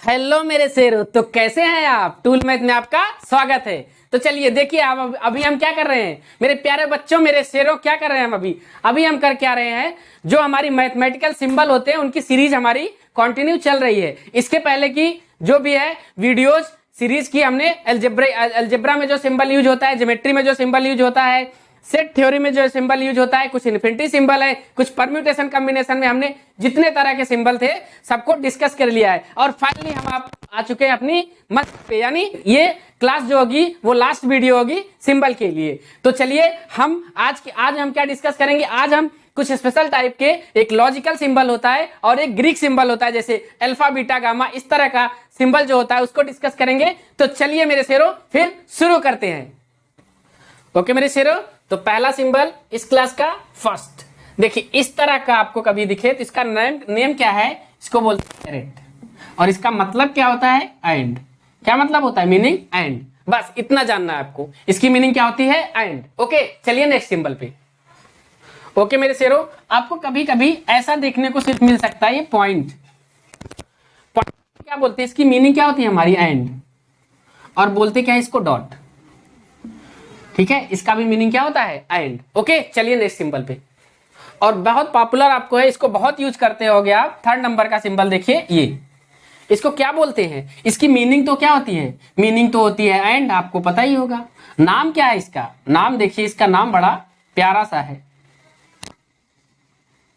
Hello मेरे शेरों, तो कैसे हैं आप। टूल मैथ में आपका स्वागत है। तो चलिए देखिए आप अभी हम क्या कर रहे हैं मेरे प्यारे बच्चों, मेरे शेरों, क्या कर रहे हैं हम अभी हम कर क्या रहे हैं। जो हमारी मैथमेटिकल सिंबल होते हैं उनकी सीरीज हमारी कंटिन्यू चल रही है। इसके पहले की जो भी है वीडियोज सीरीज की हमने अलजेब्रा में जो सिंबल यूज होता है, ज्योमेट्री में जो सिंबल यूज होता है, सेट थ्योरी में जो सिंबल यूज होता है, कुछ इन्फिनिटी सिंबल है, कुछ परम्यूटेशन कॉम्बिनेशन में हमने जितने तरह के सिंबल थे सबको डिस्कस कर लिया है। और फाइनली हम आप आ चुके हैं अपनी मस्त पे, यानी ये क्लास जो होगी वो लास्ट वीडियो होगी सिंबल के लिए। तो चलिए हम आज हम क्या डिस्कस करेंगे। आज हम कुछ स्पेशल टाइप के, एक लॉजिकल सिंबल होता है और एक ग्रीक सिंबल होता है, जैसे अल्फा बीटा गामा, इस तरह का सिंबल जो होता है उसको डिस्कस करेंगे। तो चलिए मेरे शेरों फिर शुरू करते हैं। ओके मेरे शेरों, तो पहला सिंबल इस क्लास का फर्स्ट, देखिए इस तरह का आपको कभी दिखे तो इसका नेम क्या है, इसको बोलते हैं कैरेट। और इसका मतलब क्या होता है, एंड। क्या मतलब होता है, मीनिंग एंड। बस इतना जानना है आपको, इसकी मीनिंग क्या होती है, एंड। ओके चलिए नेक्स्ट सिंबल पे। ओके मेरे शेरों, आपको कभी कभी ऐसा देखने को सिर्फ मिल सकता है, ये पॉइंट क्या बोलते हैं, इसकी मीनिंग क्या होती है हमारी, एंड। और बोलते क्या है इसको, डॉट। ठीक है, इसका भी मीनिंग क्या होता है, एंड। ओके चलिए नेक्स्ट सिंबल पे। और बहुत पॉपुलर आपको है, इसको बहुत यूज करते होगे आप। थर्ड नंबर का सिंबल देखिए, ये इसको क्या बोलते हैं, इसकी मीनिंग तो क्या होती है, मीनिंग तो होती है एंड, आपको पता ही होगा। नाम क्या है इसका, नाम देखिए, इसका नाम बड़ा प्यारा सा है,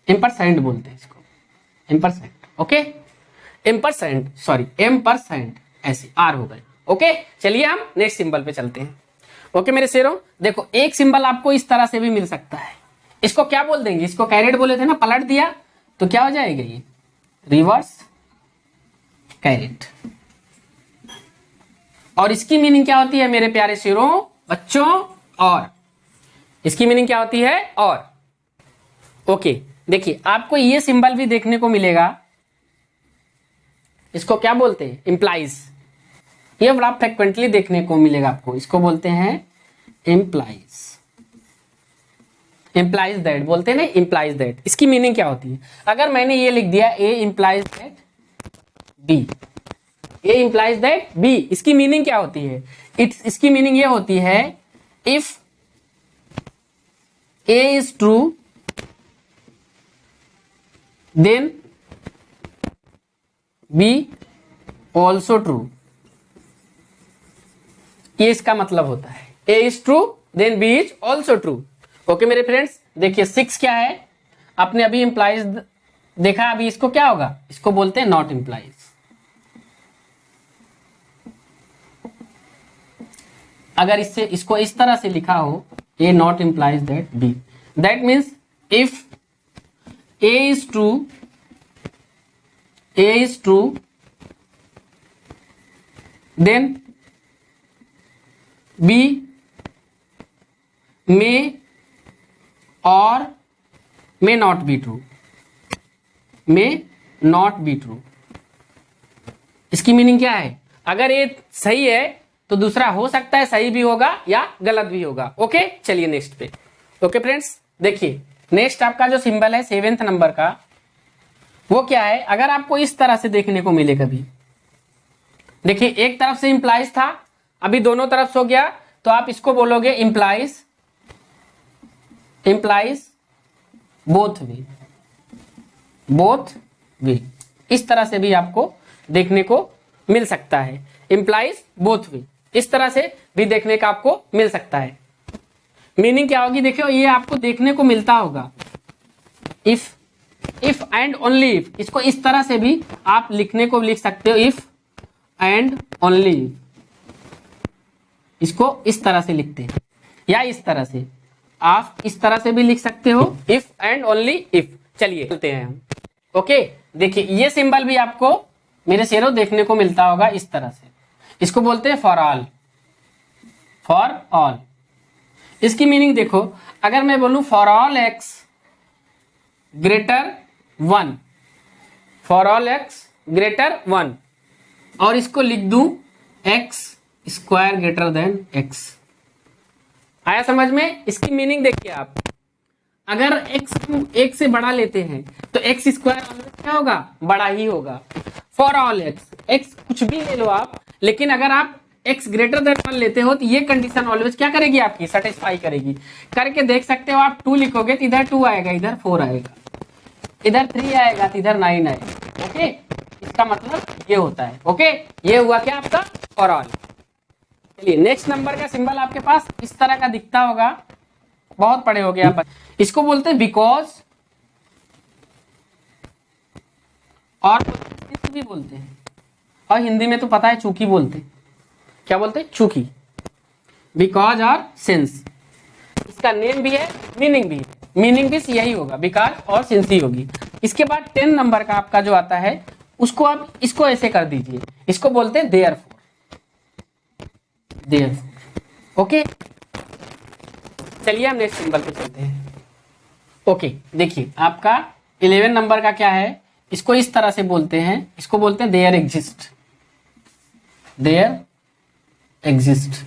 एम्परसेंड बोलते हैं इसको, ampersand. Okay ampersand, sorry ampersand, ऐसे आर हो गए। ओके चलिए हम नेक्स्ट सिंबल पे चलते हैं। ओके मेरे शेरों, देखो एक सिंबल आपको इस तरह से भी मिल सकता है, इसको क्या बोल देंगे, इसको कैरेट बोले थे ना, पलट दिया तो क्या हो जाएगा, ये रिवर्स कैरेट। और इसकी मीनिंग क्या होती है मेरे प्यारे शेरों बच्चों, और इसकी मीनिंग क्या होती है, और। ओके देखिए आपको ये सिंबल भी देखने को मिलेगा, इसको क्या बोलते हैं, इंप्लाइज। ये बड़ा फ्रिक्वेंटली देखने को मिलेगा आपको, इसको बोलते हैं इंप्लाइज। इंप्लाइज दैट बोलते हैं ना, इंप्लाइज दैट। इसकी मीनिंग क्या होती है, अगर मैंने ये लिख दिया A implies that B, A implies that B, इसकी मीनिंग क्या होती है, इसकी मीनिंग ये होती है, if A is true then B also true. ये इसका मतलब होता है, A is true then B is also true. Okay मेरे फ्रेंड्स, देखिए 6 क्या है, आपने अभी इंप्लाइज देखा, अभी इसको क्या होगा, इसको बोलते हैं नॉट इंप्लाइज। अगर इसको इस तरह से लिखा हो, A not implies that B, that means if A is true, A is true then B may और may not be true, may not be true. इसकी मीनिंग क्या है, अगर ये सही है तो दूसरा हो सकता है सही भी होगा या गलत भी होगा। ओके चलिए नेक्स्ट पे। ओके फ्रेंड्स देखिए नेक्स्ट आपका जो सिंबल है 7th नंबर का, वो क्या है, अगर आपको इस तरह से देखने को मिले कभी, देखिए एक तरफ से इंप्लाइज था, अभी दोनों तरफ से हो गया, तो आप इसको बोलोगे implies, implies both way, both way. इस तरह से भी आपको देखने को मिल सकता है, इंप्लाइज बोथ वे, इस तरह से भी देखने का आपको मिल सकता है। मीनिंग क्या होगी, देखियो ये आपको देखने को मिलता होगा, इफ एंड ओनली इफ, इसको इस तरह से भी आप लिखने को लिख सकते हो, इफ एंड ओनली, इसको इस तरह से लिखते हैं, या इस तरह से आप इस तरह से भी लिख सकते हो, इफ एंड ओनली इफ। चलिए चलते हैं हम। ओके देखिए ये सिंबल भी आपको मेरे शेरों देखने को मिलता होगा इस तरह से, इसको बोलते हैं फॉर ऑल, फॉर ऑल। इसकी मीनिंग देखो, अगर मैं बोलूं for all x greater 1, for all x greater 1, और इसको लिख दूं x square greater than x. आया समझ में, इसकी मीनिंग देखिए आप, अगर x को 1 से बड़ा लेते हैं तो एक्स स्क्वायर क्या होगा, बड़ा ही होगा। फॉर ऑल एक्स कुछ भी ले लो आप, लेकिन अगर आप x ग्रेटर देन 1 लेते हो तो ये कंडीशन ऑलवेज क्या करेगी आपकी, सेटिस्फाई करेगी। करके देख सकते हो आप, 2 लिखोगे तो इधर 2 आएगा, इधर 4 आएगा, इधर 3 आएगा तो इधर 9 आएगा। ओके, इसका मतलब ये होता है। ओके, ये हुआ क्या आपका फॉर ऑल। चलिए नेक्स्ट नंबर का सिंबल आपके पास इस तरह का दिखता होगा, बहुत पढ़े हो गए आप। इसको बोलते हैं बिकॉज, और भी बोलते हैं, और हिंदी में तो पता है चूंकि बोलते हैं। क्या बोलते हैं, चूंकि, बिकॉज और सिंस। इसका नेम भी है, मीनिंग भी है, मीनिंग भी यही होगा, बिकॉज और सिंस ही होगी। इसके बाद 10 नंबर का आपका जो आता है उसको आप इसको ऐसे कर दीजिए, इसको बोलते हैं देयरफॉर, देयरफॉर। ओके, चलिए हम नेक्स्ट सिंबल पे चलते हैं। ओके, देखिए आपका 11 नंबर का क्या है, इसको इस तरह से बोलते हैं, इसको बोलते हैं देयर एग्जिस्ट, देयर एग्जिस्ट।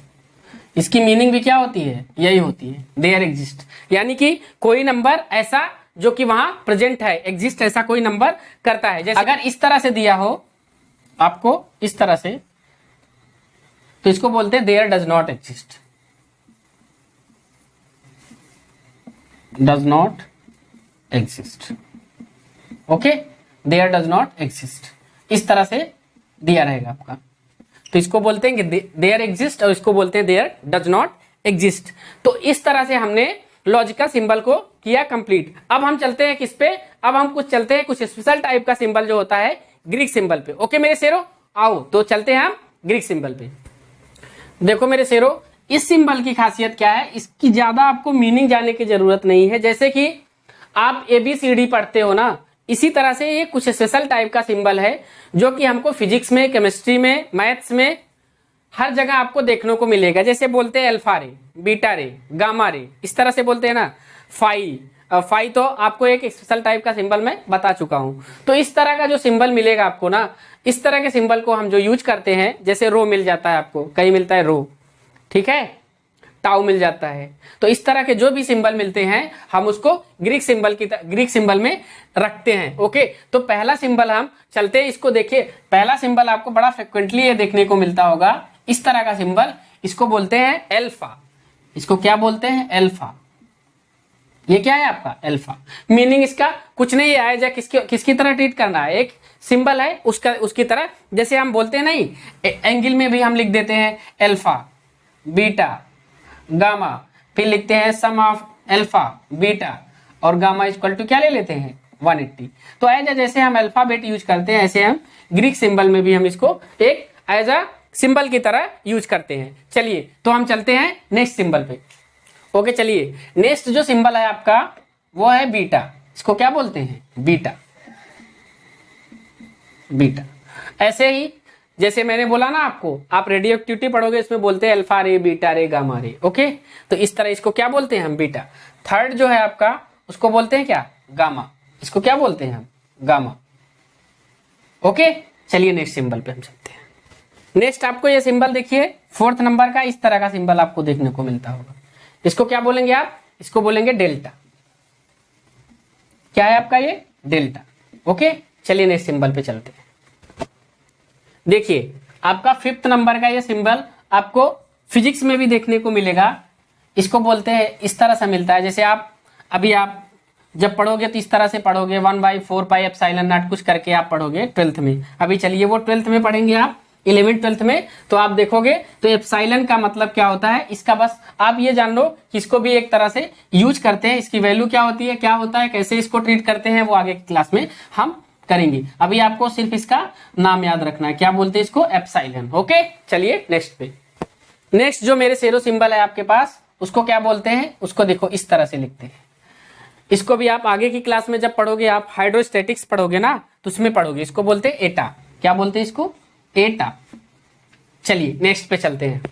इसकी मीनिंग भी क्या होती है, यही होती है, देयर एग्जिस्ट, यानी कि कोई नंबर ऐसा जो कि वहां प्रेजेंट है, एग्जिस्ट ऐसा कोई नंबर करता है। जैसे अगर इस तरह से दिया हो आपको, इस तरह से, तो इसको बोलते हैं there does not exist, does not exist. Okay, there does not exist, इस तरह से दिया रहेगा आपका, तो इसको बोलते हैं कि देयर एग्जिस्ट, और इसको बोलते हैं देयर डज नॉट एग्जिस्ट। तो इस तरह से हमने लॉजिकल सिंबल को किया कंप्लीट। अब हम चलते हैं किस पे, अब हम कुछ चलते हैं कुछ स्पेशल टाइप का सिंबल जो होता है ग्रीक सिंबल पे। ओके मेरे शेरो, आओ तो चलते हैं हम ग्रीक सिंबल पे। देखो मेरे शेरो, इस सिंबल की खासियत क्या है, इसकी ज्यादा आपको मीनिंग जानने की जरूरत नहीं है। जैसे कि आप ABCD पढ़ते हो ना, इसी तरह से ये कुछ स्पेशल टाइप का सिंबल है जो कि हमको फिजिक्स में, केमिस्ट्री में, मैथ्स में हर जगह आपको देखने को मिलेगा। जैसे बोलते हैं अल्फा रे, बीटा रे, गामा रे, इस तरह से बोलते हैं ना, फाई। फाई तो आपको एक स्पेशल टाइप का सिंबल मैं बता चुका हूं। तो इस तरह का जो सिंबल मिलेगा आपको ना, इस तरह के सिंबल को हम जो यूज करते हैं, जैसे रो मिल जाता है आपको, कहीं मिलता है रो, ठीक है, टाउ मिल जाता है। तो इस तरह के जो भी सिंबल मिलते हैं हम उसको ग्रीक सिंबल में रखते हैं। ओके, तो पहला सिंबल हम चलते हैं, इसको देखिए। पहला सिंबल आपको बड़ा फ्रिक्वेंटली ये देखने को मिलता होगा, इस तरह का सिंबल, इसको बोलते हैं एल्फा। इसको क्या बोलते हैं, एल्फा। ये क्या है आपका एल्फा। मीनिंग इसका कुछ नहीं है, या किसकी तरह ट्रीट करना है, एक सिंबल है उसकी तरह। जैसे हम बोलते हैं नहीं, एंगल में भी हम लिख देते हैं एल्फा, बीटा, गामा, फिर लिखते हैं सम ऑफ एल्फा, बीटा और गामा इक्वल टू क्या ले लेते हैं 180। तो एज जैसे हम अल्फाबेट यूज करते हैं, ऐसे हम ग्रीक सिंबल में भी हम इसको एक एज अ सिंबल की तरह यूज करते हैं। चलिए तो हम चलते हैं नेक्स्ट सिंबल पे। ओके, चलिए नेक्स्ट जो सिंबल है आपका वो है बीटा। इसको क्या बोलते हैं, बीटा, बीटा। ऐसे ही जैसे मैंने बोला ना आपको, आप रेडियो एक्टिविटी पढ़ोगे, इसमें बोलते हैं अल्फा रे, बीटा रे, गामा रे। ओके, तो इस तरह इसको क्या बोलते हैं हम, बीटा। थर्ड जो है आपका उसको बोलते हैं क्या, गामा। इसको क्या बोलते हैं हम, गामा। ओके, चलिए नेक्स्ट सिंबल पे हम चलते हैं। नेक्स्ट आपको ये सिंबल देखिए, 4th नंबर का इस तरह का सिंबल आपको देखने को मिलता होगा। इसको क्या बोलेंगे आप, इसको बोलेंगे डेल्टा। क्या है आपका ये, डेल्टा। ओके, चलिए नेक्स्ट सिंबल पे चलते हैं। देखिए आपका 5th नंबर का ये सिंबल आपको फिजिक्स में भी देखने को मिलेगा। इसको बोलते हैं, इस तरह से मिलता है, जैसे आप जब पढ़ोगे तो इस तरह से पढ़ोगे, 1/4 पाई एप्सिलॉन नॉट कुछ करके आप पढ़ोगे 12th में। अभी चलिए वो 12th में पढ़ेंगे आप, 11th 12th में, तो आप देखोगे तो एप्सिलॉन का मतलब क्या होता है, इसका बस आप ये जान लो कि इसको भी एक तरह से यूज करते हैं। इसकी वैल्यू क्या होती है, क्या होता है, कैसे इसको ट्रीट करते हैं, वो आगे की क्लास में हम करेंगे। अभी आपको सिर्फ इसका नाम याद रखना है, क्या बोलते हैं इसको, एप्सिलॉन। ओके, चलिए नेक्स्ट पे। नेक्स्ट जो मेरे सेरो सिंबल है आपके पास, उसको क्या बोलते हैं, उसको देखो इस तरह से लिखते हैं। इसको भी आप आगे की क्लास में जब पढ़ोगे, आप हाइड्रोस्टैटिक्स पढ़ोगे ना, तो उसमें पढ़ोगे, इसको बोलते हैं एटा। क्या बोलते हैं इसको, एटा। चलिए नेक्स्ट पे चलते हैं।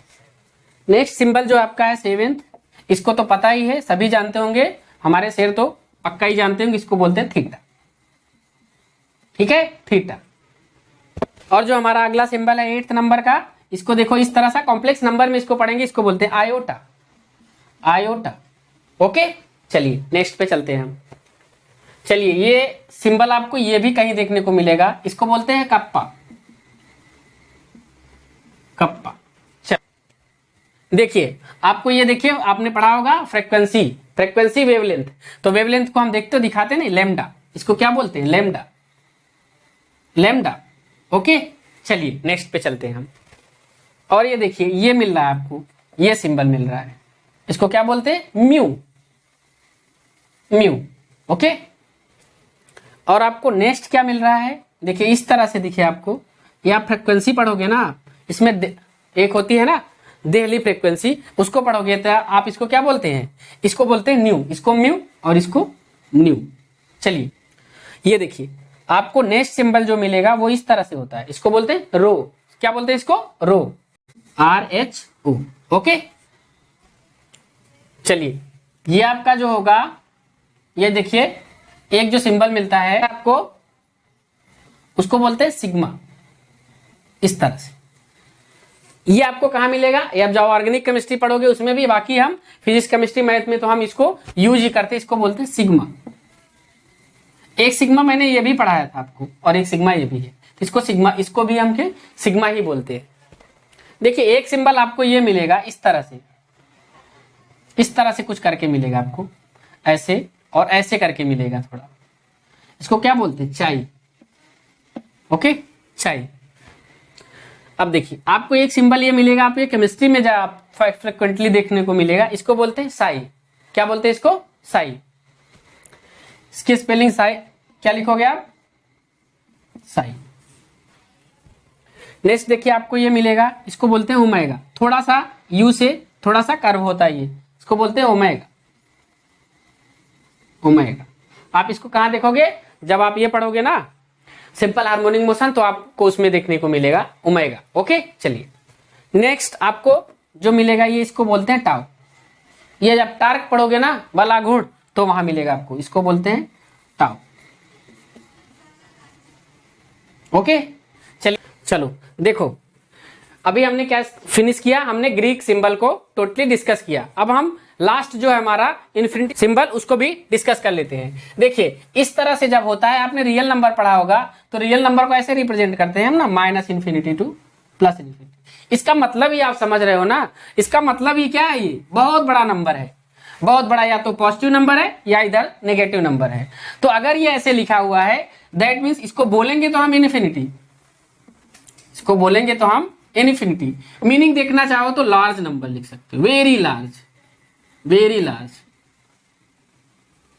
नेक्स्ट सिंबल जो आपका है 7th, इसको तो पता ही है, सभी जानते होंगे, हमारे शेर तो पक्का ही जानते होंगे, इसको बोलते हैं थीटा। ठीक है, थीटा। और जो हमारा अगला सिंबल है 8th नंबर का, इसको देखो इस तरह सा, कॉम्प्लेक्स नंबर में इसको पढ़ेंगे, इसको बोलते हैं आयोटा, आयोटा। ओके, चलिए नेक्स्ट पे चलते हैं हम। चलिए ये सिंबल आपको ये भी कहीं देखने को मिलेगा, इसको बोलते हैं कप्पा। कप्पा। चल देखिए, आपको ये देखिए आपने पढ़ा होगा फ्रीक्वेंसी, फ्रीक्वेंसी वेवलेंथ। तो वेवलेंथ को हम देखते दिखाते नहीं, लैम्डा, इसको क्या बोलते हैं? लैम्डा। लैम्डा। ओके, चलिए नेक्स्ट पे चलते हैं हम। और ये देखिए ये मिल रहा है आपको, ये सिंबल मिल रहा है, इसको क्या बोलते हैं? म्यू। म्यू। ओके, और आपको नेक्स्ट क्या मिल रहा है? देखिए इस तरह से दिखे आपको, ये आप फ्रिक्वेंसी पढ़ोगे ना, इसमें एक होती है ना देहली फ्रिक्वेंसी, उसको पढ़ोगे तो आप इसको क्या बोलते हैं? इसको बोलते हैं न्यू, इसको म्यू और इसको न्यू। चलिए ये देखिए आपको नेक्स्ट सिंबल जो मिलेगा वो इस तरह से होता है, इसको बोलते हैं रो। क्या बोलते हैं इसको? रो। RHO। ओके, चलिए ये आपका जो होगा, ये देखिए एक जो सिंबल मिलता है आपको, उसको बोलते हैं सिग्मा। इस तरह से ये आपको कहां मिलेगा? ये आप जब ऑर्गेनिक केमिस्ट्री पढ़ोगे उसमें भी, बाकी हम फिजिक्स केमिस्ट्री मैथ में तो हम इसको यूज ही करते हैं, इसको बोलते हैं सिग्मा। एक सिग्मा मैंने ये भी पढ़ाया था आपको, और एक सिग्मा ये भी है, इसको सिग्मा, इसको भी हम के सिग्मा ही बोलते हैं। देखिए एक सिंबल आपको ये मिलेगा इस तरह से, इस तरह से कुछ करके मिलेगा आपको, ऐसे और ऐसे करके मिलेगा थोड़ा, इसको क्या बोलते हैं? चाई। ओके, चाई। अब देखिए आपको एक सिंबल ये मिलेगा, आप ये केमिस्ट्री में जा फ्रिक्वेंटली देखने को मिलेगा, इसको बोलते हैं साई। क्या बोलते हैं इसको? साई। इसकी स्पेलिंग साई क्या लिखोगे आप? साई। नेक्स्ट देखिए आपको ये मिलेगा, इसको बोलते हैं ओमेगा। थोड़ा सा यू से थोड़ा सा कर्व होता है ये, इसको बोलते हैं ओमेगा। ओमेगा। आप इसको कहां देखोगे? जब आप ये पढ़ोगे ना सिंपल हार्मोनिक मोशन, तो आपको उसमें देखने को मिलेगा ओमेगा। ओके, चलिए नेक्स्ट आपको जो मिलेगा ये इसको बोलते हैं टाउ। ये जब टार्क पढ़ोगे ना बला घुड़, तो वहां मिलेगा आपको, इसको बोलते हैं टाउ। ओके, चलिए चलो देखो अभी हमने क्या फिनिश किया, हमने ग्रीक सिंबल को टोटली डिस्कस किया। अब हम लास्ट जो है हमारा इन्फिनिटी सिंबल, उसको भी डिस्कस कर लेते हैं। देखिए इस तरह से जब होता है, आपने रियल नंबर पढ़ा होगा, तो रियल नंबर को ऐसे रिप्रेजेंट करते हैं हम ना, -∞ to +∞। इसका मतलब ही आप समझ रहे हो ना, इसका मतलब ही क्या है? ये बहुत बड़ा नंबर है, बहुत बड़ा, या तो पॉजिटिव नंबर है या इधर नेगेटिव नंबर है। तो अगर ये ऐसे लिखा हुआ है, दैट मीन्स इसको बोलेंगे तो हम इन्फिनिटी, इसको बोलेंगे तो हम इन्फिनिटी। मीनिंग देखना चाहो तो लार्ज नंबर लिख सकते हो, very large, very large,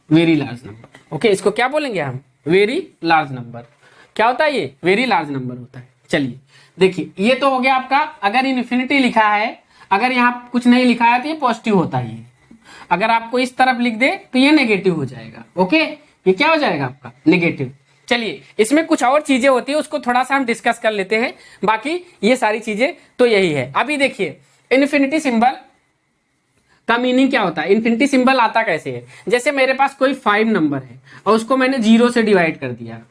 very large number. Okay, इसको क्या बोलेंगे हम? Very large number. क्या होता है ये? वेरी लार्ज नंबर होता है। चलिए देखिए ये तो हो गया आपका, अगर इन्फिनिटी लिखा है, अगर यहाँ कुछ नहीं लिखा है तो ये पॉजिटिव होता है, अगर आपको इस तरफ लिख दे तो ये नेगेटिव हो जाएगा। ओके, ये क्या हो जाएगा आपका? नेगेटिव। चलिए इसमें कुछ और चीजें होती है, उसको थोड़ा सा हम डिस्कस कर लेते हैं, बाकी ये सारी चीजें तो यही है। अभी देखिए इन्फिनिटी सिंबल का मीनिंग क्या होता है? इन्फिनिटी सिंबल आता कैसे है? जैसे मेरे पास कोई 5 नंबर है और उसको मैंने 0 से डिवाइड कर दिया,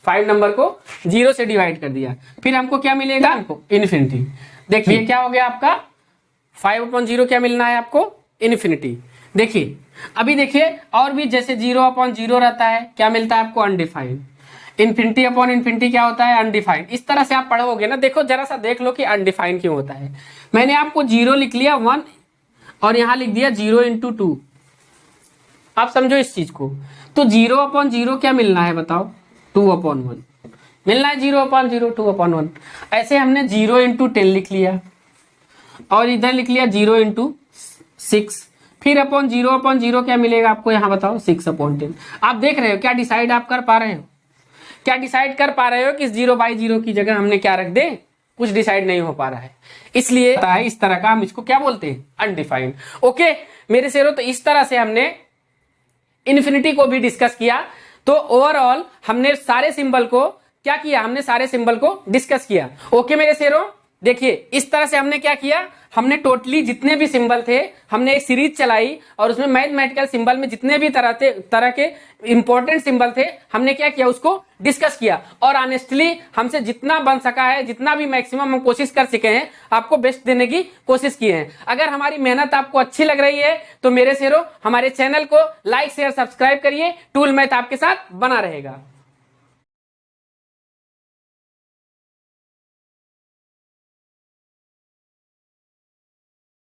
5 नंबर को 0 से डिवाइड कर दिया, फिर हमको क्या मिलेगा? हमको इन्फिनिटी। देखिए क्या हो गया आपका? 5/0 क्या मिलना है आपको? इन्फिनिटी। देखिए अभी देखिए और भी, जैसे 0/0 रहता है, क्या मिलता है आपको? अनडिफाइंड। इन्फिनिटी/इन्फिनिटी क्या होता है? अनडिफाइंड। इस तरह से आप पढ़ोगे ना, देखो जरा सा देख लो कि अनडिफाइंड क्यों होता है। मैंने आपको 0 लिख लिया 1 और यहां लिख दिया 0 × 2। आप समझो इस चीज को, तो 0/0 क्या मिलना है बताओ? 2/1 मिलना है, 0/0 2/1। ऐसे हमने 0 × 10 लिख लिया और इधर लिख लिया 0 × 6, फिर अपॉन 0/0 क्या मिलेगा आपको यहाँ बताओ? 6/10। आप देख रहे हो, क्या डिसाइड आप कर पा रहे हो? क्या डिसाइड कर पा रहे हो कि 0/0 की जगह हमने क्या रख दे? कुछ डिसाइड नहीं हो पा रहा है, इसलिए इस तरह का हम इसको क्या बोलते हैं? अनडिफाइंड। ओके मेरे शेरों, तो इस तरह से हमने इन्फिनिटी को भी डिस्कस किया। तो ओवरऑल हमने सारे सिंबल को क्या किया? हमने सारे सिंबल को डिस्कस किया। ओके मेरे शेरों, देखिए इस तरह से हमने क्या किया, हमने टोटली जितने भी सिंबल थे हमने एक सीरीज चलाई और उसमें मैथमेटिकल सिंबल में जितने भी तरह के इंपॉर्टेंट सिंबल थे हमने क्या किया, उसको डिस्कस किया और ऑनेस्टली हमसे जितना बन सका है, जितना भी मैक्सिमम हम कोशिश कर सके हैं, आपको बेस्ट देने की कोशिश की है। अगर हमारी मेहनत आपको अच्छी लग रही है तो मेरे शेरों हमारे चैनल को लाइक शेयर सब्सक्राइब करिए, टूल मैथ आपके साथ बना रहेगा।